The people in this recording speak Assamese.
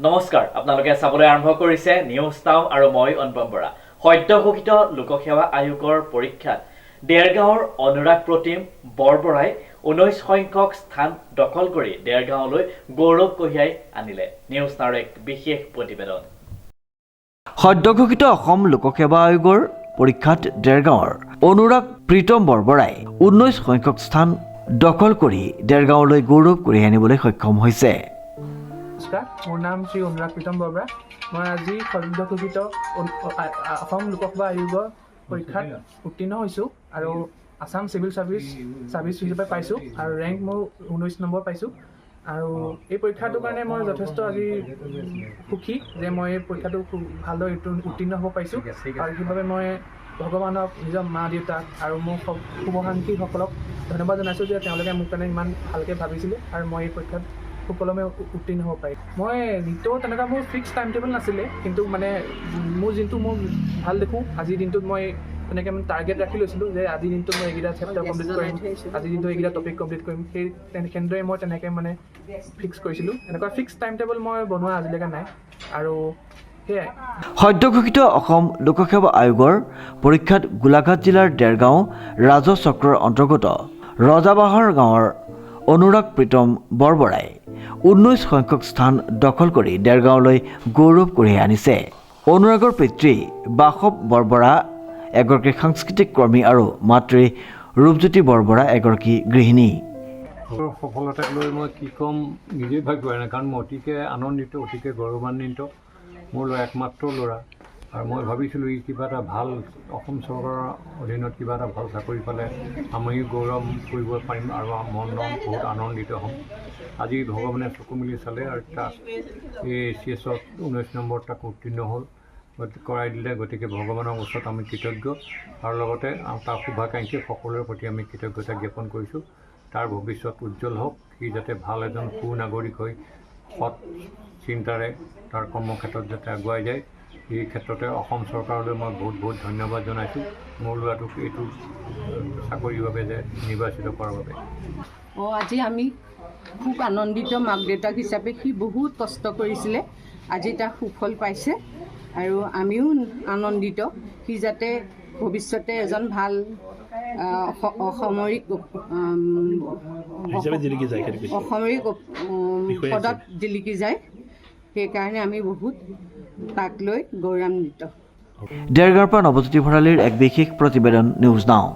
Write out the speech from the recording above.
নমস্কাৰ আপোনালোকে চাবলৈ আৰম্ভ কৰিছে নিউজ নাও আৰু মই অনুপম বৰা সদ্য ঘোষিত লোকসেৱা আয়োগৰ পৰীক্ষাত দেৰগাঁৱৰ অনুৰাগ প্ৰতিম বৰবৰাই 19 সংখ্যক স্থান দখল কৰি দেৰগাঁৱলৈ গৌৰৱ কঢ়িয়াই আনিলে নিউজ নাওৰ এক বিশেষ প্ৰতিবেদন সদ্য ঘোষিত অসম লোকসেৱা আয়োগৰ পৰীক্ষাত দেৰগাঁৱৰ অনুৰাগ প্ৰীতম বৰবৰাই 19 সংখ্যক স্থান দখল কৰি দেৰগাঁৱলৈ গৌৰৱ কঢ়িয়াই আনিবলৈ সক্ষম হৈছে। মোৰ নাম শ্ৰী অনুৰাগ প্ৰীতম বৰবৰা। মই আজি সদ্য ঘোষিত অসম লোকসেৱা আয়োগৰ পৰীক্ষাত উত্তীৰ্ণ হৈছোঁ আৰু আছাম চিভিল ছাৰ্ভিচ হিচাপে পাইছোঁ আৰু ৰেংক মোৰ 19 নম্বৰ পাইছোঁ। আৰু এই পৰীক্ষাটোৰ কাৰণে মই যথেষ্ট আজি সুখী যে মই এই পৰীক্ষাটো খুব ভালদৰে উত্তীৰ্ণ হ'ব পাৰিছোঁ আৰু সেইবাবে মই ভগৱানক নিজৰ মা দেউতাক আৰু মোৰ শুভাকাংক্ষীসকলক ধন্যবাদ জনাইছোঁ যে তেওঁলোকে মোক কাৰণে ইমান ভালকৈ ভাবিছিলে আৰু মই এই পৰীক্ষাত সুকলমে উত্তীৰ্ণ হ'ব পাৰিম। মই নিতৌ তেনেকুৱা মোৰ ফিক্স টাইম টেবল নাছিলে, কিন্তু মানে মোৰ যোনটো মই ভাল দেখোঁ আজিৰ দিনটোত মই তেনেকৈ মানে টাৰ্গেট ৰাখি লৈছিলোঁ যে আজিৰ দিনটোত মই এইকেইটা চেপ্টাৰ কমপ্লিট কৰিম, আজিৰ দিনটোত এইকেইটা টপিক কমপ্লিট কৰিম। সেইদৰে মই তেনেকৈ মানে ফিক্স কৰিছিলোঁ। এনেকুৱা ফিক্স টাইম টেবল মই বনোৱা আজিলৈকে নাই আৰু সেয়াই। সদ্য ঘোষিত অসম লোকসেৱা আয়োগৰ পৰীক্ষাত গোলাঘাট জিলাৰ দেৰগাঁও ৰাজহ চক্ৰৰ অন্তৰ্গত ৰজাবাহৰ গাঁৱৰ অনুৰাগ প্ৰীতম বৰবৰাই 19 সংখ্যক স্থান দখল কৰি দেৰগাঁৱলৈ গৌৰৱ কঢ়িয়াই আনিছে। অনুৰাগৰ পিতৃ বাসৱ বৰবৰা এগৰাকী সাংস্কৃতিক কৰ্মী আৰু মাতৃ ৰূপজ্যোতি বৰবৰা এগৰাকী গৃহিণী। সফলতাক লৈ মই কি ক'ম নিজেই ভাবিব নাই, কাৰণ মই অতিকৈ আনন্দিত, অতিকৈ গৌৰৱান্বিত। মোৰ একমাত্ৰ ল'ৰা আৰু মই ভাবিছিলোঁ ই কিবা এটা ভাল অসম চৰকাৰৰ অধীনত কিবা এটা ভাল চাকৰি পালে আমিও গৌৰৱ কৰিব পাৰিম আৰু মন বহুত আনন্দিত হ'ম। আজি ভগৱানে চকু মেলি চালে আৰু তাক এই ACS-ত 19 নম্বৰ তাক উত্তীৰ্ণ হ'ল কৰাই দিলে। গতিকে ভগৱানৰ ওচৰত আমি কৃতজ্ঞ আৰু লগতে তাৰ শুভাকাংক্ষী সকলোৰে প্ৰতি আমি কৃতজ্ঞতা জ্ঞাপন কৰিছোঁ। তাৰ ভৱিষ্যত উজ্জ্বল হওক, সি যাতে ভাল এজন সুনাগৰিক হৈ সৎ চিন্তাৰে তাৰ কৰ্মক্ষেত্ৰত যাতে আগুৱাই যায়, এই ক্ষেত্ৰতে অসম চৰকাৰলৈ মই বহুত ধন্যবাদ জনাইছোঁ মোৰ ল'ৰাটোক এইটো চাকৰিৰ বাবে যে নিৰ্বাচিত কৰাৰ বাবে। আজি আমি খুব আনন্দিত মাক দেউতাক হিচাপে। সি বহুত কষ্ট কৰিছিলে, আজি তাৰ সুফল পাইছে আৰু আমিও আনন্দিত সি যাতে ভৱিষ্যতে এজন ভাল অসামৰিক পদত জিলিকি যায়। সেইকাৰণে আমি বহুত তাক লৈ গৌৰৱান্বিত। দেৰগাঁৱৰ পৰা নৱজ্যোতি ভৰালীৰ এক বিশেষ প্ৰতিবেদন নিউজ নাও।